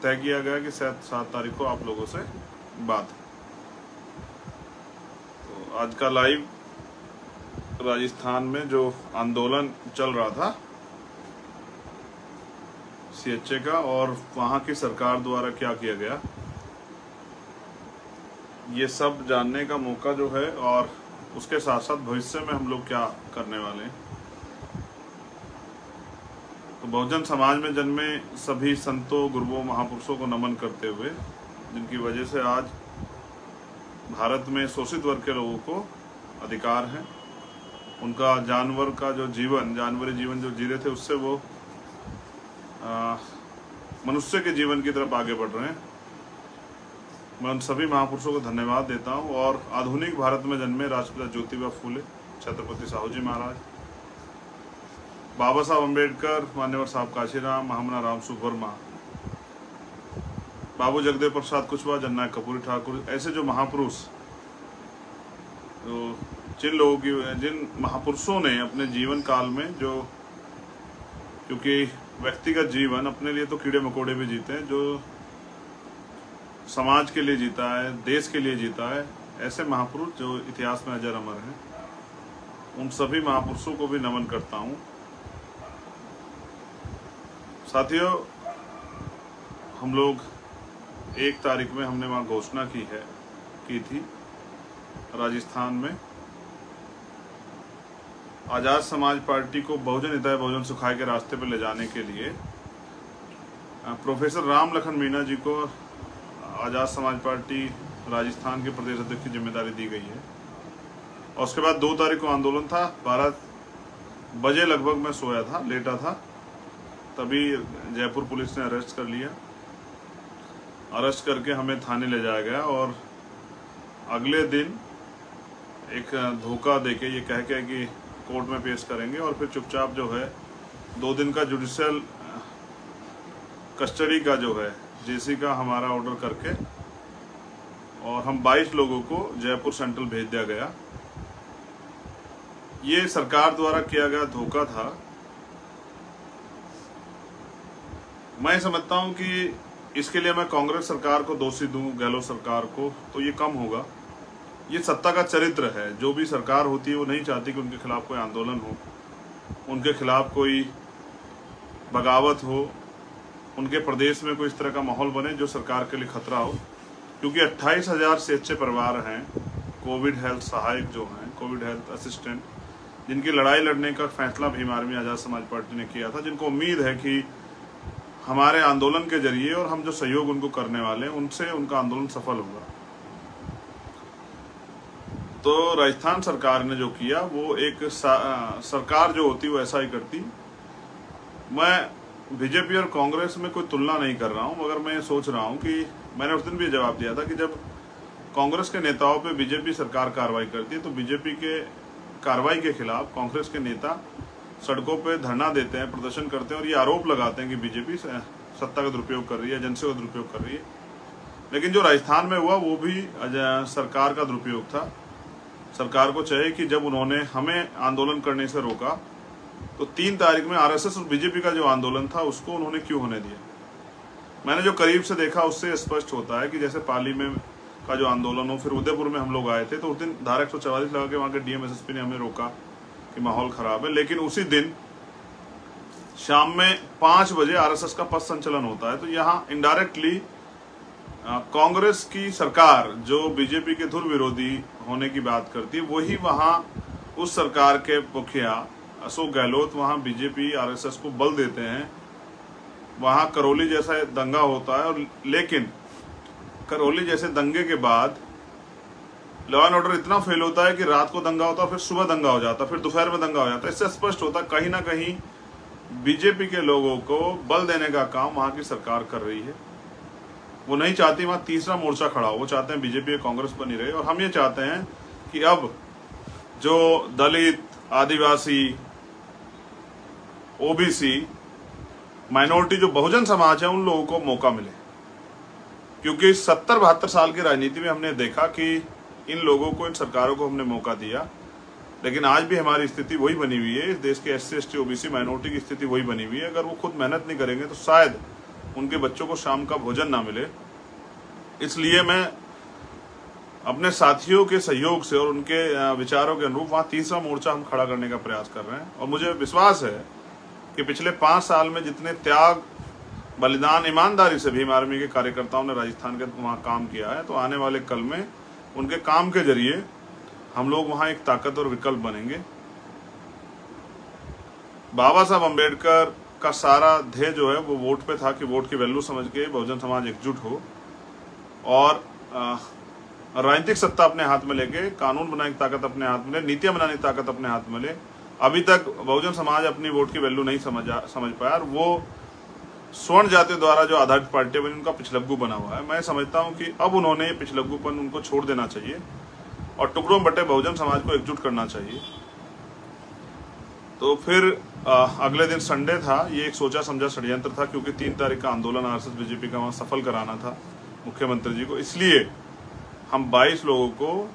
तय किया गया कि 7 तारीख को आप लोगों से बात। तो आज का लाइव राजस्थान में जो आंदोलन चल रहा था सीएचए का और वहां की सरकार द्वारा क्या किया गया, ये सब जानने का मौका जो है, और उसके साथ साथ भविष्य में हम लोग क्या करने वाले हैं। तो बहुजन समाज में जन्मे सभी संतों, गुरुओं, महापुरुषों को नमन करते हुए, जिनकी वजह से आज भारत में शोषित वर्ग के लोगों को अधिकार हैं, उनका जानवर का जो जीवन, जानवरी जीवन जो जी रहे थे, उससे वो मनुष्य के जीवन की तरफ आगे बढ़ रहे हैं। मैं उन सभी महापुरुषों को धन्यवाद देता हूं और आधुनिक भारत में जन्मे राष्ट्रपिता ज्योतिबा फूले, छत्रपति साहू जी महाराज, बाबा साहब अम्बेडकर, मान्यवर साहब काशीराम, महामना रामसुख वर्मा, बाबू जगदेव प्रसाद कुशवाहा, जननायक कर्पूरी ठाकुर, ऐसे जो महापुरुष, तो जिन महापुरुषों ने अपने जीवन काल में जो, क्योंकि व्यक्तिगत जीवन अपने लिए तो कीड़े मकोड़े भी जीते हैं, जो समाज के लिए जीता है, देश के लिए जीता है, ऐसे महापुरुष जो इतिहास में अजर अमर हैं, उन सभी महापुरुषों को भी नमन करता हूं। साथियों, हम लोग 1 तारीख में हमने वहां घोषणा की थी राजस्थान में, आजाद समाज पार्टी को बहुजन हिताय बहुजन सुखाय के रास्ते पर ले जाने के लिए प्रोफेसर राम लखन मीणा जी को आजाद समाज पार्टी राजस्थान के प्रदेश अध्यक्ष की जिम्मेदारी दी गई है। और उसके बाद 2 तारीख को आंदोलन था। 12 बजे लगभग मैं सोया था, लेटा था, तभी जयपुर पुलिस ने अरेस्ट कर लिया। अरेस्ट करके हमें थाने ले जाया गया और अगले दिन एक धोखा देके ये कह के कि कोर्ट में पेश करेंगे और फिर चुपचाप जो है 2 दिन का जुडिशियल कस्टडी का जो है जेसी का हमारा ऑर्डर करके और हम 22 लोगों को जयपुर सेंट्रल भेज दिया गया। ये सरकार द्वारा किया गया धोखा था। मैं समझता हूं कि इसके लिए मैं कांग्रेस सरकार को दोषी दूं, गहलोत सरकार को, तो ये कम होगा। ये सत्ता का चरित्र है। जो भी सरकार होती है वो नहीं चाहती कि उनके खिलाफ कोई आंदोलन हो, उनके खिलाफ कोई बगावत हो, उनके प्रदेश में कोई इस तरह का माहौल बने जो सरकार के लिए खतरा हो। क्योंकि 28,000 से अच्छे परिवार हैं, कोविड हेल्थ सहायक जो हैं, कोविड हेल्थ असिस्टेंट, जिनकी लड़ाई लड़ने का फैसला भीम आर्मी आजाद समाज पार्टी ने किया था, जिनको उम्मीद है कि हमारे आंदोलन के जरिए और हम जो सहयोग उनको करने वाले हैं उनसे उनका आंदोलन सफल होगा। तो राजस्थान सरकार ने जो किया वो एक सरकार जो होती वो ऐसा ही करती। मैं बीजेपी और कांग्रेस में कोई तुलना नहीं कर रहा हूं, मगर मैं सोच रहा हूं कि मैंने उस दिन भी जवाब दिया था कि जब कांग्रेस के नेताओं पे बीजेपी सरकार कार्रवाई करती है तो बीजेपी के कार्रवाई के खिलाफ कांग्रेस के नेता सड़कों पे धरना देते हैं, प्रदर्शन करते हैं और ये आरोप लगाते हैं कि बीजेपी सत्ता का दुरुपयोग कर रही है, एजेंसी का दुरुपयोग कर रही है। लेकिन जो राजस्थान में हुआ वो भी सरकार का दुरुपयोग था। सरकार को चाहिए कि जब उन्होंने हमें आंदोलन करने से रोका तो 3 तारीख में आरएसएस और बीजेपी का जो आंदोलन था उसको उन्होंने क्यों होने दिया। मैंने जो करीब से देखा उससे स्पष्ट होता है कि जैसे पाली में का जो आंदोलन हो, फिर उदयपुर में हम लोग आए थे तो उस दिन धारा 144 लगा के वहां के डीएम एसएसपी ने हमें रोका कि माहौल खराब है। लेकिन उसी दिन शाम में 5 बजे आरएसएस का पथ संचलन होता है। तो यहाँ इनडायरेक्टली कांग्रेस की सरकार जो बीजेपी के धुर विरोधी होने की बात करती है, वही वहां उस सरकार के मुखिया अशोक गहलोत वहां बीजेपी आरएसएस को बल देते हैं। वहां करौली जैसा दंगा होता है, और लेकिन करौली जैसे दंगे के बाद लॉ एंड ऑर्डर इतना फेल होता है कि रात को दंगा होता है, फिर सुबह दंगा हो जाता है, फिर दोपहर में दंगा हो जाता है। इससे स्पष्ट होता है कहीं ना कहीं बीजेपी के लोगों को बल देने का काम वहां की सरकार कर रही है। वो नहीं चाहती वहां तीसरा मोर्चा खड़ा हो, वो चाहते हैं बीजेपी और कांग्रेस बनी रहे। और हम ये चाहते हैं कि अब जो दलित, आदिवासी, ओबीसी, माइनॉरिटी जो बहुजन समाज है उन लोगों को मौका मिले। क्योंकि 70-72 साल की राजनीति में हमने देखा कि इन लोगों को, इन सरकारों को हमने मौका दिया, लेकिन आज भी हमारी स्थिति वही बनी हुई है। इस देश के एससी, एसटी, ओबीसी, माइनॉरिटी की स्थिति वही बनी हुई है। अगर वो खुद मेहनत नहीं करेंगे तो शायद उनके बच्चों को शाम का भोजन ना मिले। इसलिए मैं अपने साथियों के सहयोग से और उनके विचारों के अनुरूप वहां तीसरा मोर्चा हम खड़ा करने का प्रयास कर रहे हैं। और मुझे विश्वास है कि पिछले 5 साल में जितने त्याग, बलिदान, ईमानदारी से भीम आर्मी के कार्यकर्ताओं ने राजस्थान के वहां काम किया है, तो आने वाले कल में उनके काम के जरिए हम लोग वहां एक ताकत और विकल्प बनेंगे। बाबा साहब अम्बेडकर का सारा ध्येय जो है वो वोट पे था कि वोट की वैल्यू समझ के बहुजन समाज एकजुट हो और राजनीतिक सत्ता अपने हाथ में लेके, कानून बनाने की ताकत अपने हाथ में ले, नीतियां बनाने की ताकत अपने हाथ में ले। अभी तक बहुजन समाज अपनी वोट की वैल्यू नहीं समझ पाया और वो स्वर्ण जाति द्वारा जो आधारित पार्टी बनी उनका पिछलग्गू बना हुआ है। मैं समझता हूं कि अब उन्होंने पिछलग्गूपन उनको छोड़ देना चाहिए और टुकड़ों में बटे बहुजन समाज को एकजुट करना चाहिए। तो फिर अगले दिन संडे था, ये एक सोचा समझा षड्यंत्र था, क्योंकि 3 तारीख का आंदोलन आरएसएस बीजेपी का वहां सफल कराना था मुख्यमंत्री जी को, इसलिए हम 22 लोगों को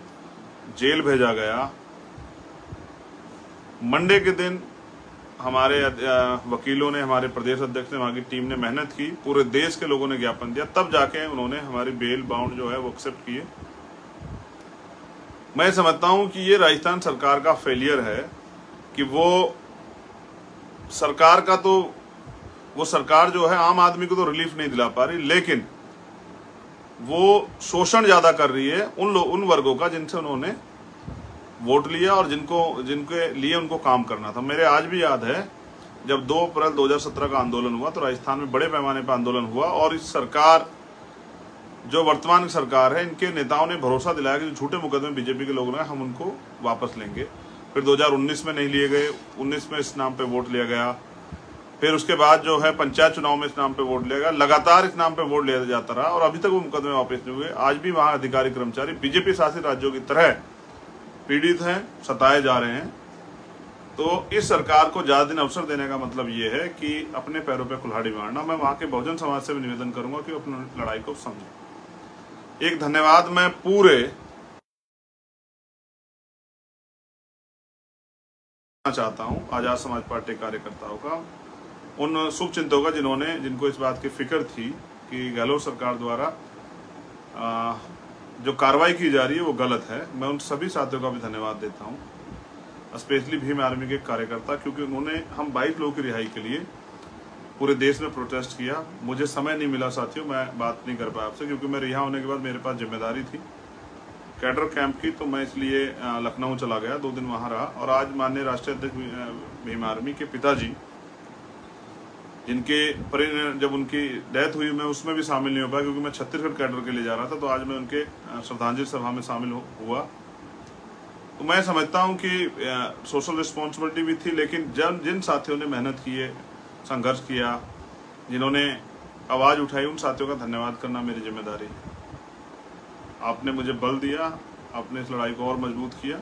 जेल भेजा गया। मंडे के दिन हमारे वकीलों ने, हमारे प्रदेश अध्यक्ष ने, वहां की टीम ने मेहनत की, पूरे देश के लोगों ने ज्ञापन दिया, तब जाके उन्होंने हमारी बेल बाउंड जो है वो एक्सेप्ट किए। मैं समझता हूं कि ये राजस्थान सरकार का फेलियर है कि वो सरकार जो है आम आदमी को तो रिलीफ नहीं दिला पा रही, लेकिन वो शोषण ज्यादा कर रही है उन वर्गों का जिनसे उन्होंने वोट लिया और जिनके लिए उनको काम करना था। मेरे आज भी याद है जब 2 अप्रैल 2017 का आंदोलन हुआ तो राजस्थान में बड़े पैमाने पर आंदोलन हुआ और इस सरकार, जो वर्तमान की सरकार है, इनके नेताओं ने भरोसा दिलाया कि जो झूठे मुकदमे बीजेपी के लोगों ने हम उनको वापस लेंगे। फिर 2019 में नहीं लिए गए, 19 में इस नाम पे वोट लिया गया, फिर उसके बाद जो है पंचायत चुनाव में इस नाम पे वोट लिया गया, लगातार इस नाम पे वोट लिया जाता रहा और अभी तक वो मुकदमे वापस नहीं हुए। आज भी वहां अधिकारी कर्मचारी बीजेपी शासित राज्यों की तरह पीड़ित हैं, सताए जा रहे हैं। तो इस सरकार को ज्यादा दिन अवसर देने का मतलब ये है कि अपने पैरों पे कुल्हाड़ी मारना। मैं वहां के बहुजन समाज से भी निवेदन करूंगा कि अपनी लड़ाई को समझें। एक धन्यवाद मैं पूरे चाहता हूं आजाद समाज पार्टी कार्यकर्ताओं का, उन शुभचिंतकों का जिनको इस बात की फिक्र थी कि गहलोत सरकार द्वारा जो कार्रवाई की जा रही है वो गलत है। मैं उन सभी साथियों का भी धन्यवाद देता हूं, स्पेशली भीम आर्मी के कार्यकर्ता, क्योंकि उन्होंने हम 22 लोगों की रिहाई के लिए पूरे देश में प्रोटेस्ट किया। मुझे समय नहीं मिला साथियों, मैं बात नहीं कर पाया आपसे, क्योंकि मैं रिहा होने के बाद मेरे पास जिम्मेदारी थी कैडर कैंप की, तो मैं इसलिए लखनऊ चला गया, 2 दिन वहां रहा। और आज माननीय राष्ट्रीय अध्यक्ष भीम आर्मी के पिताजी, जब उनकी डेथ हुई, मैं उसमें भी शामिल नहीं हो पाया क्योंकि मैं छत्तीसगढ़ कैडर के लिए जा रहा था। तो आज मैं उनके श्रद्धांजलि सभा में शामिल हुआ। तो मैं समझता हूं कि सोशल रिस्पॉन्सिबिलिटी भी थी, लेकिन जिन साथियों ने मेहनत की है, संघर्ष किया, जिन्होंने आवाज उठाई, उन साथियों का धन्यवाद करना मेरी जिम्मेदारी है। आपने मुझे बल दिया, आपने इस लड़ाई को और मजबूत किया।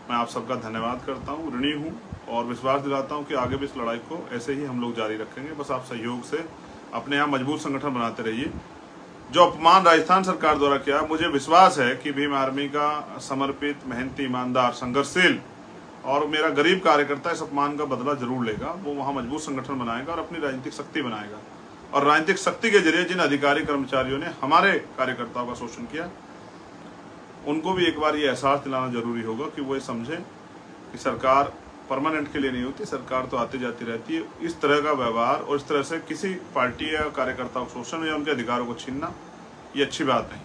मैं आप सबका धन्यवाद करता हूँ, ऋणी हूँ और विश्वास दिलाता हूँ कि आगे भी इस लड़ाई को ऐसे ही हम लोग जारी रखेंगे। बस आप सहयोग से अपने यहाँ मजबूत संगठन बनाते रहिए। जो अपमान राजस्थान सरकार द्वारा किया, मुझे विश्वास है कि भीम आर्मी का समर्पित, मेहनती, ईमानदार, संघर्षशील और मेरा गरीब कार्यकर्ता इस अपमान का बदला जरूर लेगा। वो वहाँ मजबूत संगठन बनाएगा और अपनी राजनीतिक शक्ति बनाएगा। और राजनीतिक शक्ति के जरिए जिन अधिकारी कर्मचारियों ने हमारे कार्यकर्ताओं का शोषण किया, उनको भी एक बार ये एहसास दिलाना जरूरी होगा कि वो ये समझें कि सरकार परमानेंट के लिए नहीं होती, सरकार तो आती जाती रहती है। इस तरह का व्यवहार और इस तरह से किसी पार्टी या कार्यकर्ता को शोषण या उनके अधिकारों को छीनना, ये अच्छी बात नहीं।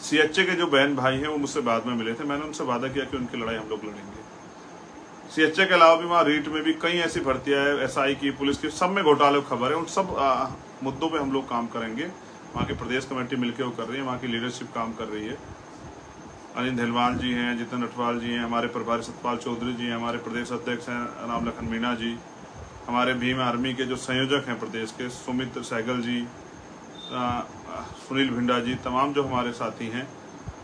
सीएचए के जो बहन भाई हैं वो मुझसे बाद में मिले थे, मैंने उनसे वादा किया कि उनकी लड़ाई हम लोग लड़ेंगे। सीएचए के अलावा भी वहाँ रीट में भी कई ऐसी भर्तियां है, एसआई की, पुलिस की, सब में घोटाले की खबर है। उन सब मुद्दों पे हम लोग काम करेंगे। वहाँ की प्रदेश कमेटी मिलकर वो कर रही है, वहाँ की लीडरशिप काम कर रही है। अनिल ढेलवाल जी हैं, जितेंद्र नटवाल जी हैं, हमारे प्रभारी सतपाल चौधरी जी हैं, हमारे प्रदेश अध्यक्ष हैं राम लखन मीणा जी, हमारे भीम आर्मी के जो संयोजक हैं प्रदेश के, सुमित सहगल जी, सुनील भिंडा जी, तमाम जो हमारे साथी हैं,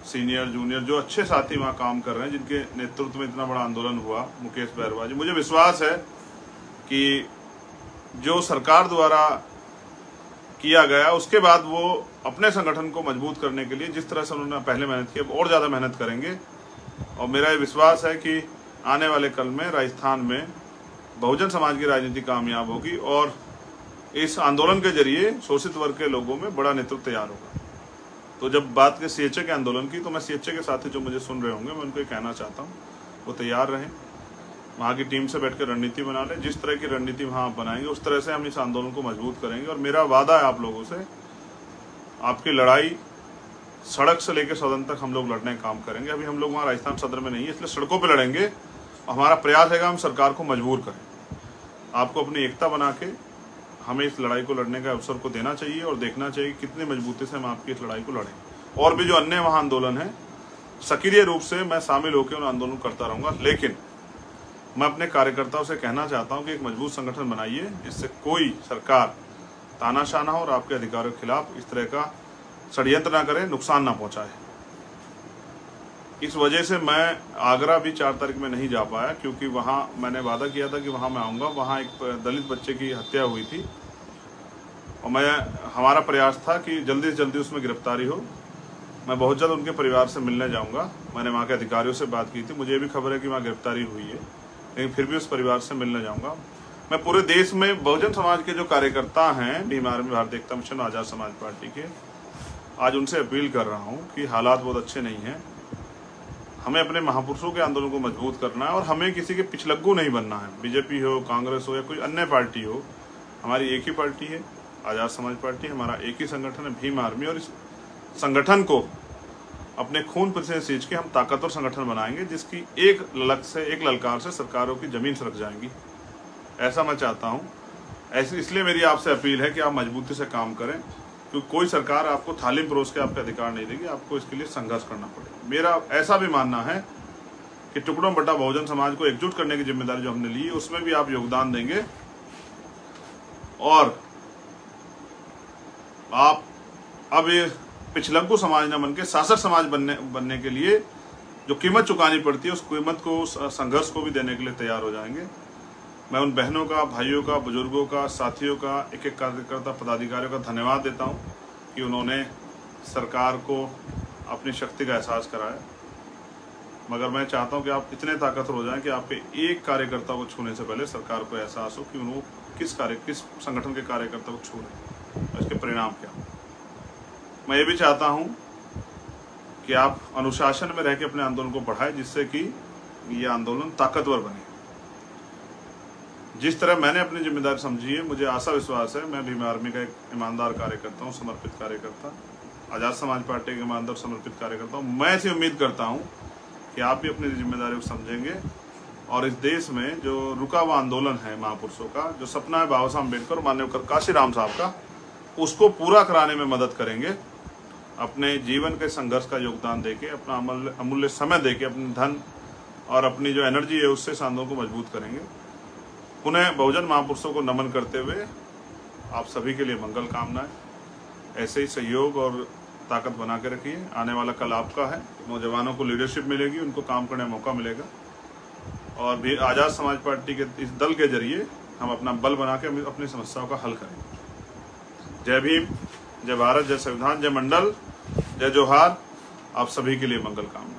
सीनियर जूनियर, जो अच्छे साथी वहाँ काम कर रहे हैं, जिनके नेतृत्व में इतना बड़ा आंदोलन हुआ, मुकेश बैरवा जी। मुझे विश्वास है कि जो सरकार द्वारा किया गया उसके बाद वो अपने संगठन को मजबूत करने के लिए जिस तरह से उन्होंने पहले मेहनत की, अब और ज़्यादा मेहनत करेंगे। और मेरा ये विश्वास है कि आने वाले कल में राजस्थान में बहुजन समाज की राजनीति कामयाब होगी और इस आंदोलन के जरिए शोषित वर्ग के लोगों में बड़ा नेतृत्व तैयार होगा। तो जब बात की सीएचए के आंदोलन की, तो मैं सीएचए के साथी जो मुझे सुन रहे होंगे, मैं उनको कहना चाहता हूँ वो तैयार रहें, वहाँ की टीम से बैठकर रणनीति बना लें। जिस तरह की रणनीति वहाँ आप बनाएंगे उस तरह से हम इस आंदोलन को मजबूत करेंगे। और मेरा वादा है आप लोगों से, आपकी लड़ाई सड़क से लेकर सदन तक हम लोग लड़ने का काम करेंगे। अभी हम लोग वहाँ राजस्थान सदर में नहीं है, इसलिए सड़कों पर लड़ेंगे। हमारा प्रयास है हम सरकार को मजबूर करें। आपको अपनी एकता बना के हमें इस लड़ाई को लड़ने का अवसर को देना चाहिए और देखना चाहिए कितनी मजबूती से हम आपकी इस लड़ाई को लड़ें। और भी जो अन्य वहाँ आंदोलन है, सक्रिय रूप से मैं शामिल होकर उन आंदोलन करता रहूँगा। लेकिन मैं अपने कार्यकर्ताओं से कहना चाहता हूँ कि एक मजबूत संगठन बनाइए जिससे कोई सरकार तानाशाह ना हो और आपके अधिकारियों के खिलाफ इस तरह का षड्यंत्र ना करे, नुकसान ना पहुँचाए। इस वजह से मैं आगरा भी 4 तारीख में नहीं जा पाया, क्योंकि वहाँ मैंने वादा किया था कि वहाँ मैं आऊँगा। वहाँ एक दलित बच्चे की हत्या हुई थी और हमारा प्रयास था कि जल्दी से जल्दी उसमें गिरफ्तारी हो। मैं बहुत जल्द उनके परिवार से मिलने जाऊँगा। मैंने वहाँ के अधिकारियों से बात की थी, मुझे भी खबर है कि वहाँ गिरफ्तारी हुई है, लेकिन फिर भी उस परिवार से मिलने जाऊँगा। मैं पूरे देश में बहुजन समाज के जो कार्यकर्ता हैं, भीम आर्मी, भारतीय एकता मिशन, आज़ाद समाज पार्टी के, आज उनसे अपील कर रहा हूँ कि हालात बहुत अच्छे नहीं हैं। हमें अपने महापुरुषों के आंदोलन को मजबूत करना है और हमें किसी के पिछलग्गू नहीं बनना है। बीजेपी हो, कांग्रेस हो या कोई अन्य पार्टी हो, हमारी एक ही पार्टी है, आज़ाद समाज पार्टी। हमारा एक ही संगठन है, भीम आर्मी, और इस संगठन को अपने खून पसीने सींच के हम ताकतवर संगठन बनाएंगे जिसकी एक ललकार से सरकारों की जमीन सरक जाएंगी। ऐसा मैं चाहता हूँ। इसलिए मेरी आपसे अपील है कि आप मजबूती से काम करें, क्योंकि कोई सरकार आपको थाली में परोस के आपके अधिकार नहीं देगी, आपको इसके लिए संघर्ष करना पड़ेगा। मेरा ऐसा भी मानना है कि टुकड़ों बटा बहुजन समाज को एकजुट करने की जिम्मेदारी जो हमने ली है, उसमें भी आप योगदान देंगे और आप अब ये पिछलग्गू समाज न बन के शासक समाज बनने के लिए जो कीमत चुकानी पड़ती है, उस कीमत को, उस संघर्ष को भी देने के लिए तैयार हो जाएंगे। मैं उन बहनों का, भाइयों का, बुजुर्गों का, साथियों का, एक एक कार्यकर्ता, पदाधिकारियों का धन्यवाद देता हूं कि उन्होंने सरकार को अपनी शक्ति का एहसास कराया। मगर मैं चाहता हूं कि आप इतने ताकतवर हो जाएं कि आपके एक कार्यकर्ता को छूने से पहले सरकार को एहसास हो कि उन्होंने किस संगठन के कार्यकर्ता को छू रहे हैं, इसके परिणाम क्या। मैं ये भी चाहता हूं कि आप अनुशासन में रह के अपने आंदोलन को बढ़ाएं, जिससे कि ये आंदोलन ताकतवर बने। जिस तरह मैंने अपनी जिम्मेदारी समझी है, मुझे आशा विश्वास है, मैं भीम आर्मी का एक ईमानदार कार्यकर्ता हूँ, समर्पित कार्यकर्ता, आज़ाद समाज पार्टी के ईमानदार समर्पित कार्यकर्ता हूँ। मैं ऐसी उम्मीद करता हूँ कि आप भी अपनी जिम्मेदारी को समझेंगे और इस देश में जो रुका हुआ आंदोलन है महापुरुषों का, जो सपना है बाबा साहब अम्बेडकर और माननीय काशीराम साहब का, उसको पूरा कराने में मदद करेंगे। अपने जीवन के संघर्ष का योगदान देके, अपना अमूल्य समय देके, अपने धन और अपनी जो एनर्जी है उससे इस आंदोलन को मजबूत करेंगे। पुनः बहुजन महापुरुषों को नमन करते हुए आप सभी के लिए मंगल कामनाएं। ऐसे ही सहयोग और ताकत बना के रखिए। आने वाला कल आपका है। नौजवानों को लीडरशिप मिलेगी, उनको काम करने का मौका मिलेगा और भी आज़ाद समाज पार्टी के इस दल के जरिए हम अपना बल बना के अपनी समस्याओं का हल करेंगे। जय भीम, जय भारत, जय संविधान, जय मंडल, जय जोहार। आप सभी के लिए मंगल कामना।